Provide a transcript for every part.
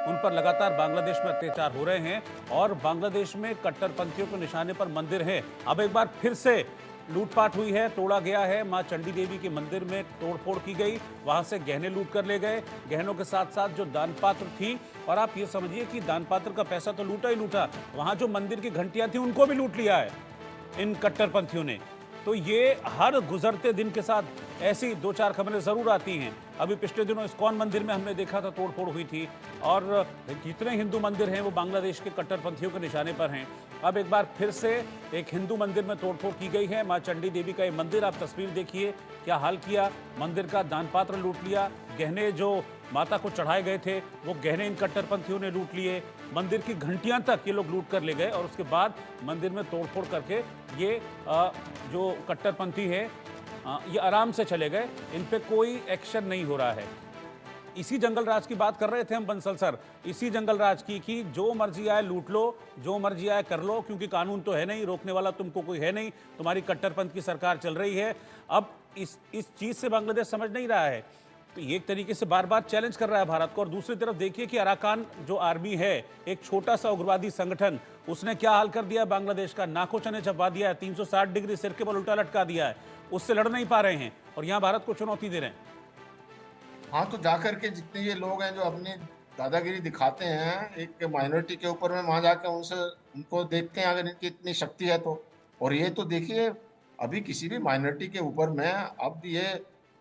उन पर लगातार बांग्लादेश में अत्याचार हो रहे हैं और बांग्लादेश में कट्टरपंथियों के निशाने पर मंदिर हैं। अब एक बार फिर से लूटपाट हुई है, तोड़ा गया है। मां चंडी देवी के मंदिर में तोड़फोड़ की गई, वहां से गहने लूट कर ले गए। गहनों के साथ साथ जो दान पात्र थी, और आप ये समझिए कि दान पात्र का पैसा तो लूटा ही लूटा, वहां जो मंदिर की घंटियां थी उनको भी लूट लिया है इन कट्टरपंथियों ने। तो ये हर गुजरते दिन के साथ ऐसी दो चार खबरें जरूर आती हैं। अभी पिछले दिनों इस्कॉन मंदिर में हमने देखा था तोड़फोड़ हुई थी, और जितने हिंदू मंदिर हैं वो बांग्लादेश के कट्टरपंथियों के निशाने पर हैं। अब एक बार फिर से एक हिंदू मंदिर में तोड़फोड़ की गई है। मां चंडी देवी का ये मंदिर, आप तस्वीर देखिए क्या हाल किया। मंदिर का दान पात्र लूट लिया, गहने जो माता को चढ़ाए गए थे वो गहने इन कट्टरपंथियों ने लूट लिए। मंदिर की घंटियां तक ये लोग लूट कर ले गए और उसके बाद मंदिर में तोड़फोड़ करके ये जो कट्टरपंथी है ये आराम से चले गए। इन पे कोई एक्शन नहीं हो रहा है। इसी जंगल राज की बात कर रहे थे हम बंसल सर, इसी जंगल राज की कि जो मर्जी आए लूट लो, जो मर्जी आए कर लो, क्योंकि कानून तो है नहीं, रोकने वाला तुमको कोई है नहीं, तुम्हारी कट्टरपंथ की सरकार चल रही है। अब इस चीज से बांग्लादेश समझ नहीं रहा है, तो ये एक तरीके से बार बार चैलेंज कर रहा है भारत को। और दूसरी तरफ देखिए कि अराकान जो आर्मी है, एक छोटा सा उग्रवादी संगठन, उसने क्या हाल कर दिया बांग्लादेश का। नाको चने छपवा दिया है, 360 डिग्री सिर के बल उल्टा लटका दिया है, उससे लड़ नहीं पा रहे हैं और यहाँ भारत को चुनौती दे रहे हैं। हाँ, तो जाकर के जितने ये लोग हैं जो अपनी दादागिरी दिखाते हैं एक माइनॉरिटी के ऊपर में, वहां जाकर उनसे उनको देखते हैं अगर इनकी इतनी शक्ति है तो। और ये तो देखिए, अभी किसी भी माइनॉरिटी के ऊपर में, अब ये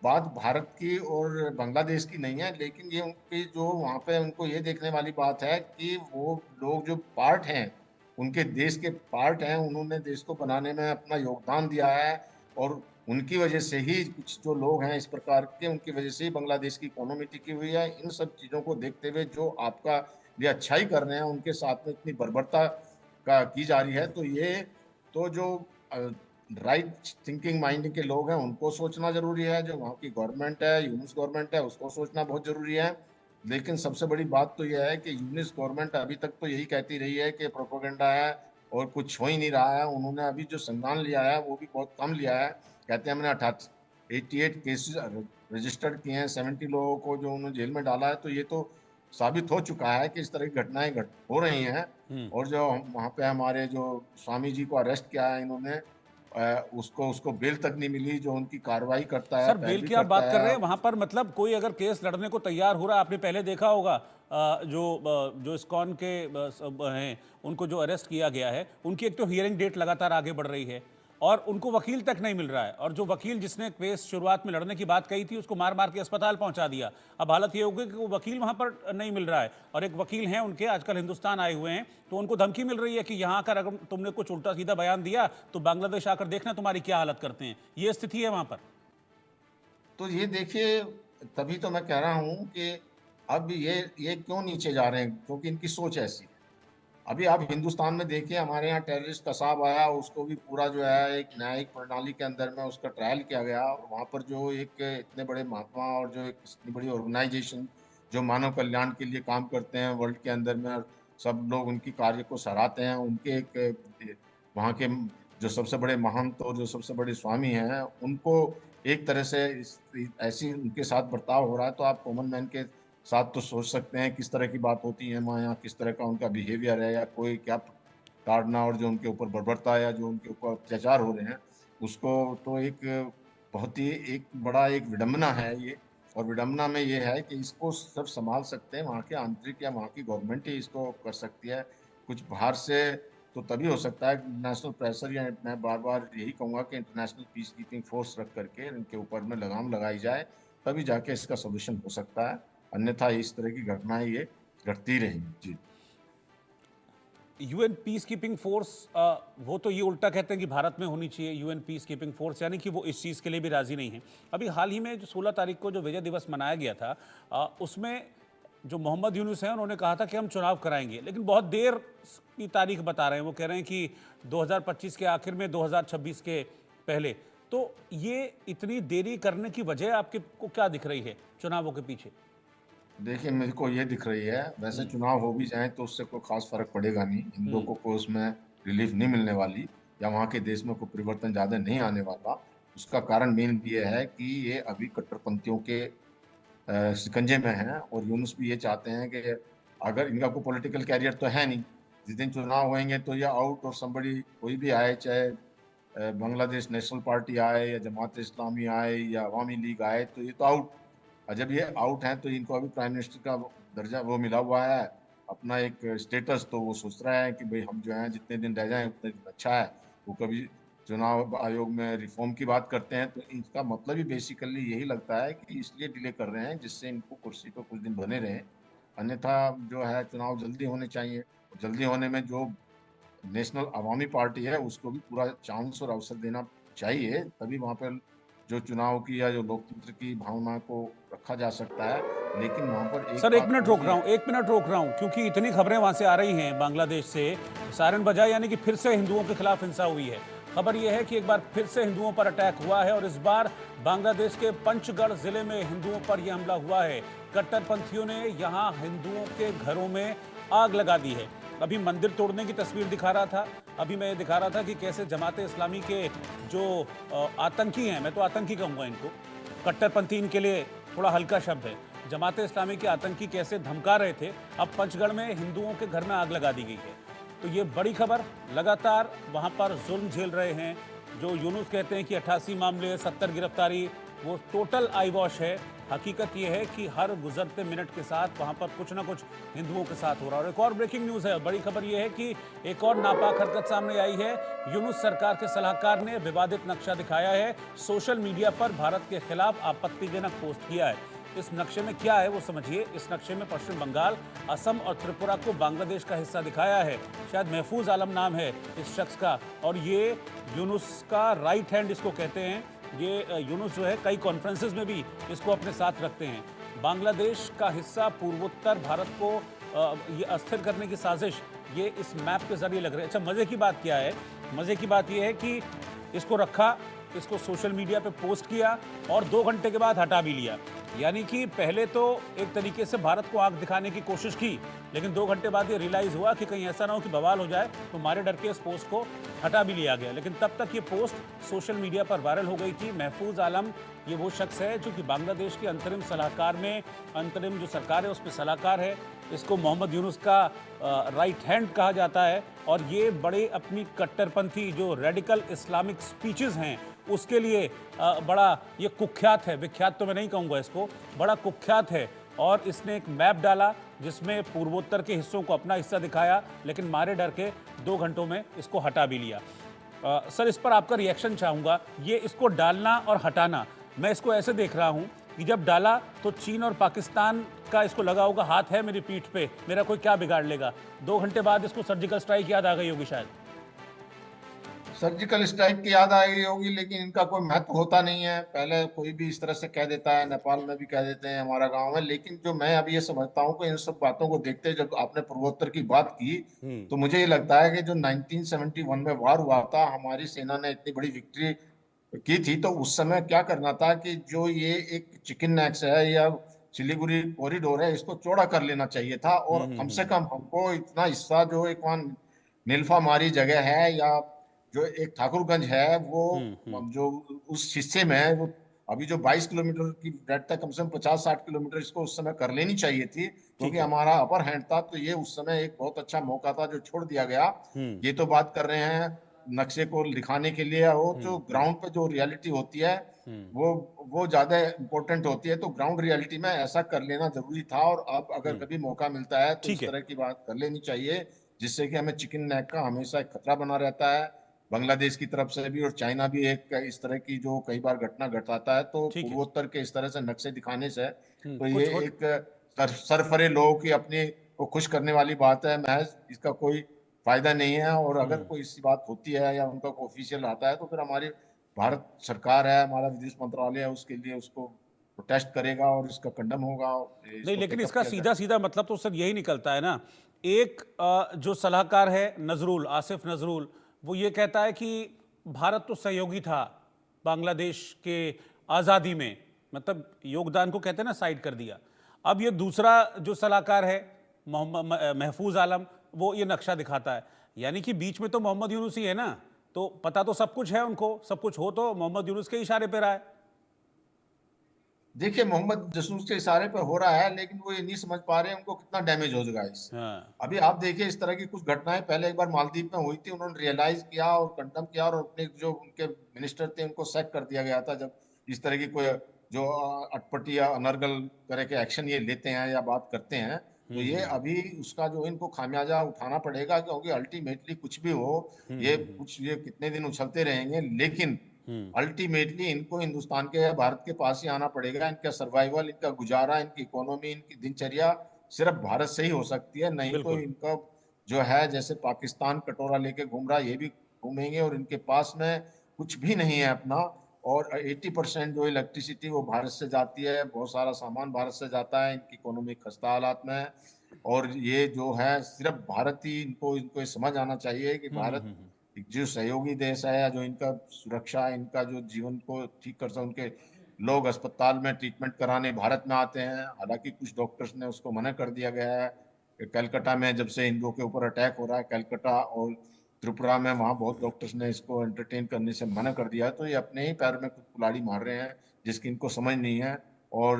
बात भारत की और बांग्लादेश की नहीं है, लेकिन ये उनकी जो वहाँ पे उनको ये देखने वाली बात है कि वो लोग जो पार्ट हैं, उनके देश के पार्ट हैं, उन्होंने देश को बनाने में अपना योगदान दिया है। और उनकी वजह से ही कुछ जो लोग हैं इस प्रकार के, उनकी वजह से ही बांग्लादेश की इकोनॉमी टिकी हुई है। इन सब चीज़ों को देखते हुए जो आपका लिए अच्छाई कर रहे हैं, उनके साथ में इतनी बर्बरता का की जा रही है, तो ये तो जो राइट थिंकिंग माइंड के लोग हैं उनको सोचना जरूरी है। जो वहाँ की गवर्नमेंट है, यूनिस गवर्नमेंट है, उसको सोचना बहुत जरूरी है। लेकिन सबसे बड़ी बात तो यह है कि यूनिस गवर्नमेंट अभी तक तो यही कहती रही है कि प्रोपोगेंडा है और कुछ हो ही नहीं रहा है। उन्होंने अभी जो संज्ञान लिया है वो भी बहुत कम लिया है। कहते हैं हमने 88 केसेस रजिस्टर्ड किए हैं, 70 लोगों को जो उन्होंने जेल में डाला है। तो ये तो साबित हो चुका है कि इस तरह की घटनाएं घट हो रही हैं। और जो वहाँ पे हमारे जो स्वामी जी को अरेस्ट किया है इन्होंने, उसको उसको बेल तक नहीं मिली। जो उनकी कार्रवाई करता है, सर बेल पैरवी की आप करता बात कर रहे है हैं, वहां पर मतलब कोई अगर केस लड़ने को तैयार हो रहा है, आपने पहले देखा होगा जो इस्कॉन के हैं उनको जो अरेस्ट किया गया है, उनकी एक तो हियरिंग डेट लगातार आगे बढ़ रही है और उनको वकील तक नहीं मिल रहा है। और जो वकील जिसने केस शुरुआत में लड़ने की बात कही थी, उसको मार मार के अस्पताल पहुंचा दिया। अब हालत ये होगी कि वो वकील वहां पर नहीं मिल रहा है। और एक वकील हैं उनके, आजकल हिंदुस्तान आए हुए हैं, तो उनको धमकी मिल रही है कि यहाँ आकर अगर तुमने कुछ उल्टा सीधा बयान दिया तो बांग्लादेश आकर देखना तुम्हारी क्या हालत करते हैं। ये स्थिति है वहां पर। तो ये देखिए, तभी तो मैं कह रहा हूँ कि अब ये क्यों नीचे जा रहे हैं, क्योंकि इनकी सोच ऐसी है। अभी आप हिंदुस्तान में देखिए, हमारे यहाँ टेररिस्ट कसाब आया, उसको भी पूरा जो है एक न्यायिक प्रणाली के अंदर में उसका ट्रायल किया गया। और वहाँ पर जो एक इतने बड़े महात्मा और जो एक इतनी बड़ी ऑर्गेनाइजेशन जो मानव कल्याण के लिए काम करते हैं वर्ल्ड के अंदर में, और सब लोग उनकी कार्य को सराहते हैं। उनके एक वहाँ के जो सबसे बड़े महंत और जो सबसे बड़े स्वामी हैं, उनको एक तरह से ऐसी उनके साथ बर्ताव हो रहा है। तो आप कॉमन मैन के साथ तो सोच सकते हैं किस तरह की बात होती है वहाँ, यहाँ किस तरह का उनका बिहेवियर है, या कोई क्या ताड़ना और जो उनके ऊपर बर्बरता है या जो उनके ऊपर अत्याचार हो रहे हैं, उसको तो एक बहुत ही एक बड़ा एक विडंबना है ये। और विडंबना में ये है कि इसको सब संभाल सकते हैं वहाँ के आंतरिक, या वहाँ की गवर्नमेंट ही इसको कर सकती है। कुछ बाहर से तो तभी हो सकता है नेशनल प्रेशर, या मैं बार बार यही कहूँगा कि इंटरनेशनल पीस कीपिंग फोर्स रख करके इनके ऊपर में लगाम लगाई जाए, तभी जाके इसका सोल्यूशन हो सकता है। अन्यथा इस तरह की घटनाएं ये घटती रहेंगी। जी। यूएन पीस कीपिंग फोर्स, वो तो ये उल्टा कहते हैं कि भारत में होनी चाहिए यूएन पीस कीपिंग फोर्स, यानी कि वो इस चीज़ के लिए भी राजी नहीं है। अभी हाल ही में जो 16 तारीख को जो विजय दिवस मनाया गया था, उसमें जो मोहम्मद यूनुस हैं उन्होंने कहा था कि हम चुनाव कराएंगे, लेकिन बहुत देर की तारीख बता रहे हैं। वो कह रहे हैं कि 2025 के आखिर में, 2026 के पहले। तो ये इतनी देरी करने की वजह आपके को क्या दिख रही है चुनावों के पीछे? देखिए, मेरे को ये दिख रही है, वैसे चुनाव हो भी जाए तो उससे कोई खास फर्क पड़ेगा नहीं। इन लोगों को उसमें रिलीफ नहीं मिलने वाली, या वहाँ के देश में कोई परिवर्तन ज्यादा नहीं आने वाला। उसका कारण मेन ये है कि ये अभी कट्टरपंथियों के शिकंजे में हैं। और यूनुस भी ये चाहते हैं कि अगर इनका कोई पॉलिटिकल कैरियर तो है नहीं, जिस दिन चुनाव होंगे तो ये आउट, और somebody कोई भी आए, चाहे बांग्लादेश नेशनल पार्टी आए या जमात इस्लामी आए या अवामी लीग आए, तो ये तो आउट। और जब ये आउट हैं तो इनको अभी प्राइम मिनिस्टर का दर्जा वो मिला हुआ है, अपना एक स्टेटस, तो वो सोच रहा है कि भाई हम जो हैं जितने दिन रह जाएं उतने दिन अच्छा है। वो कभी चुनाव आयोग में रिफॉर्म की बात करते हैं, तो इसका मतलब ही बेसिकली यही लगता है कि इसलिए डिले कर रहे हैं जिससे इनको कुर्सी पर कुछ दिन बने रहें। अन्यथा जो है चुनाव जल्दी होने चाहिए। जल्दी होने में जो नेशनल अवामी पार्टी है उसको भी पूरा चांस और अवसर देना चाहिए, तभी वहां पर जो चुनाव की या जो लोकतंत्र की भावना को रखा जा सकता है। लेकिन वहां पर एक सर एक बात मिनट और रोक भी रहा है। हूँ, एक मिनट रोक रहा हूँ, क्योंकि इतनी खबरें वहां से आ रही हैं बांग्लादेश से। सायरन बजाए यानी कि फिर से हिंदुओं के खिलाफ हिंसा हुई है। खबर यह है कि एक बार फिर से हिंदुओं पर अटैक हुआ है और इस बार बांग्लादेश के पंचगढ़ जिले में हिंदुओं पर यह हमला हुआ है। कट्टरपंथियों ने यहां हिंदुओं के घरों में आग लगा दी है। अभी मंदिर तोड़ने की तस्वीर दिखा रहा था, अभी मैं ये दिखा रहा था कि कैसे जमात इस्लामी के जो आतंकी हैं, मैं तो आतंकी कहूँगा इनको, कट्टरपंथी इनके लिए थोड़ा हल्का शब्द है, जमात इस्लामी के आतंकी कैसे धमका रहे थे। अब पंचगढ़ में हिंदुओं के घर में आग लगा दी गई है। तो ये बड़ी खबर, लगातार वहाँ पर जुल्म झेल रहे हैं। जो यूनुस कहते हैं कि 88 मामले 70 गिरफ्तारी, वो टोटल आई वॉश है। हकीकत ये है कि हर गुजरते मिनट के साथ वहाँ पर कुछ ना कुछ हिंदुओं के साथ हो रहा है। और एक और ब्रेकिंग न्यूज़ है, बड़ी खबर ये है कि एक और नापाक हरकत सामने आई है। यूनुस सरकार के सलाहकार ने विवादित नक्शा दिखाया है, सोशल मीडिया पर भारत के खिलाफ आपत्तिजनक पोस्ट किया है। इस नक्शे में क्या है वो समझिए। इस नक्शे में पश्चिम बंगाल, असम और त्रिपुरा को बांग्लादेश का हिस्सा दिखाया है। शायद महफूज आलम नाम है इस शख्स का, और ये यूनुस का राइट हैंड इसको कहते हैं। ये यूनुस जो है कई कॉन्फ्रेंसेस में भी इसको अपने साथ रखते हैं। बांग्लादेश का हिस्सा पूर्वोत्तर भारत को ये अस्थिर करने की साजिश ये इस मैप के जरिए लग रही है। अच्छा, मज़े की बात क्या है, मज़े की बात यह है कि इसको रखा, इसको सोशल मीडिया पे पोस्ट किया और 2 घंटे के बाद हटा भी लिया। यानी कि पहले तो एक तरीके से भारत को आग दिखाने की कोशिश की, लेकिन 2 घंटे बाद ये रियलाइज़ हुआ कि कहीं ऐसा ना हो कि बवाल हो जाए, तो मारे डर के इस पोस्ट को हटा भी लिया गया। लेकिन तब तक ये पोस्ट सोशल मीडिया पर वायरल हो गई थी। महफूज आलम ये वो शख्स है जो कि बांग्लादेश के अंतरिम सलाहकार में, अंतरिम जो सरकार है उसमें सलाहकार है। इसको मोहम्मद यूनुस का राइट हैंड कहा जाता है। और ये बड़े अपनी कट्टरपंथी जो रेडिकल इस्लामिक स्पीचेस हैं उसके लिए बड़ा ये कुख्यात है, विख्यात तो मैं नहीं कहूँगा इसको, बड़ा कुख्यात है। और इसने एक मैप डाला जिसमें पूर्वोत्तर के हिस्सों को अपना हिस्सा दिखाया, लेकिन मारे डर के 2 घंटों में इसको हटा भी लिया। सर इस पर आपका रिएक्शन चाहूँगा। ये इसको डालना और हटाना, मैं इसको ऐसे देख रहा हूँ कि जब डाला तो चीन और पाकिस्तान का इसको लगा होगा हाथ है मेरी पीठ पे, मेरा कोई क्या बिगाड़ लेगा। 2 घंटे बाद इसको सर्जिकल स्ट्राइक याद आ गई होगी शायद। सर्जिकल स्ट्राइक की याद आई होगी, लेकिन इनका कोई महत्व होता नहीं है। पहले कोई भी इस तरह से कह देता है, नेपाल में भी कह देते हैं, हमारा गांव में। लेकिन जो मैं अभी ये समझता हूँ कि इन सब बातों को देखते, जब आपने पूर्वोत्तर की बात की, तो मुझे ये लगता है कि जो 1971 में वार हुआ था, हमारी सेना ने इतनी बड़ी विक्ट्री की थी, तो उस समय क्या करना था कि जो ये एक चिकन नेक्स है या सिलीगुड़ी कॉरिडोर है, इसको चौड़ा कर लेना चाहिए था। और कम से कम हमको इतना हिस्सा, जो एक वहाँ नीलफा मारी जगह है या जो एक ठाकुरगंज है, वो जो उस हिस्से में है, वो अभी जो 22 किलोमीटर की रेट तक, कम से कम 50-60 किलोमीटर इसको उस समय कर लेनी चाहिए थी, ठीक क्योंकि है। हमारा अपर हैंड था। तो ये उस समय एक बहुत अच्छा मौका था जो छोड़ दिया गया। ये तो बात कर रहे हैं नक्शे को दिखाने के लिए, वो जो ग्राउंड पे जो रियलिटी होती है वो ज्यादा इम्पोर्टेंट होती है। तो ग्राउंड रियलिटी में ऐसा कर लेना जरूरी था। और अब अगर कभी मौका मिलता है तो ठीक इस है। तरह की बात कर लेनी चाहिए, जिससे कि हमें चिकन नेक का हमेशा एक खतरा बना रहता है, बांग्लादेश की तरफ से भी। और चाइना भी एक इस तरह की जो कई बार घटना घटाता है, तो ठीक है। पूर्वोत्तर के इस तरह से नक्शे दिखाने से तो ये कुछ हो। एक सरफरे लोगों की अपनी को खुश करने वाली बात है महज, इसका कोई फायदा नहीं है। और अगर कोई ऐसी बात होती है या उनका कोई ऑफिशियल आता है, तो फिर हमारी भारत सरकार है, हमारा विदेश मंत्रालय है, उसके लिए उसको प्रोटेस्ट करेगा और इसका कंडम होगा, नहीं, इसको लेकिन टेकअप इसका किया सीधा जाएगा। सीधा मतलब तो सर यही निकलता है ना। एक जो सलाहकार है नजरुल, आसिफ नजरुल, वो ये कहता है कि भारत तो सहयोगी था बांग्लादेश के आज़ादी में, मतलब योगदान को कहते हैं ना साइड कर दिया। अब ये दूसरा जो सलाहकार है मोहम्मद महफूज आलम, वो ये नक्शा दिखाता है। यानी कि बीच में तो मोहम्मद यूनुस ही है ना, तो पता तो सब कुछ है उनको, सब कुछ हो तो मोहम्मद यूनुस के इशारे पे रहा है। देखिए मोहम्मद जसूस के इशारे पे हो रहा है, लेकिन वो ये नहीं समझ पा रहे हैं उनको कितना डैमेज हो जाएगा इससे। हाँ। अभी आप देखिए इस तरह की कुछ घटनाएं पहले एक बार मालदीव में हुई थी, उन्होंने रियलाइज किया और कंडम किया और अपने जो उनके मिनिस्टर थे उनको सैक कर दिया गया था, जब इस तरह की कोई जो अटपटी या अनर्गल तरह के एक्शन ये लेते हैं या बात करते हैं। तो ये अभी उसका जो इनको खामियाजा उठाना पड़ेगा, क्योंकि अल्टीमेटली कुछ भी हो, ये कितने दिन उछलते रहेंगे, लेकिन अल्टीमेटली इनको हिंदुस्तान के या भारत के पास ही आना पड़ेगा। इनका सर्वाइवल, इनका गुजारा, इनकी इकोनॉमी, इनकी दिनचर्या सिर्फ भारत से ही हो सकती है, नहीं तो बिल्कुल। इनका जो है, जैसे पाकिस्तान कटोरा लेके घूम रहा है, ये भी घूमेंगे और इनके पास में कुछ भी नहीं है अपना। और 80% जो इलेक्ट्रिसिटी वो भारत से जाती है, बहुत सारा सामान भारत से जाता है, इनकी इकोनॉमी खस्ता हालात में है। और ये जो है सिर्फ भारत ही, इनको इनको ये समझ आना चाहिए कि भारत एक जो सहयोगी देश है, या जो इनका सुरक्षा, इनका जो जीवन को ठीक कर सके, उनके लोग अस्पताल में ट्रीटमेंट कराने भारत में आते हैं। हालांकि कुछ डॉक्टर्स ने उसको मना कर दिया गया है कि कलकत्ता में जब से इन लोगों के ऊपर अटैक हो रहा है, कलकत्ता और त्रिपुरा में, वहाँ बहुत डॉक्टर्स ने इसको एंटरटेन करने से मना कर दिया है। तो ये अपने ही पैर में खुद कुल्हाड़ी मार रहे हैं, जिसकी इनको समझ नहीं है, और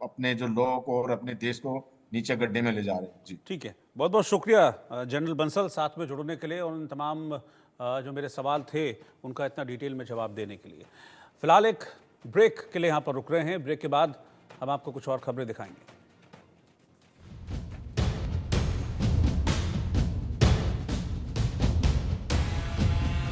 अपने जो लोगों को और अपने देश को नीचे गड्ढे में ले जा रहे हैं। जी। ठीक है, बहुत बहुत शुक्रिया जनरल बंसल साथ में जुड़ने के लिए और उन तमाम जो मेरे सवाल थे उनका इतना डिटेल में जवाब देने के लिए। फिलहाल एक ब्रेक के लिए यहाँ पर रुक रहे हैं। ब्रेक के बाद हम आपको कुछ और खबरें दिखाएंगे।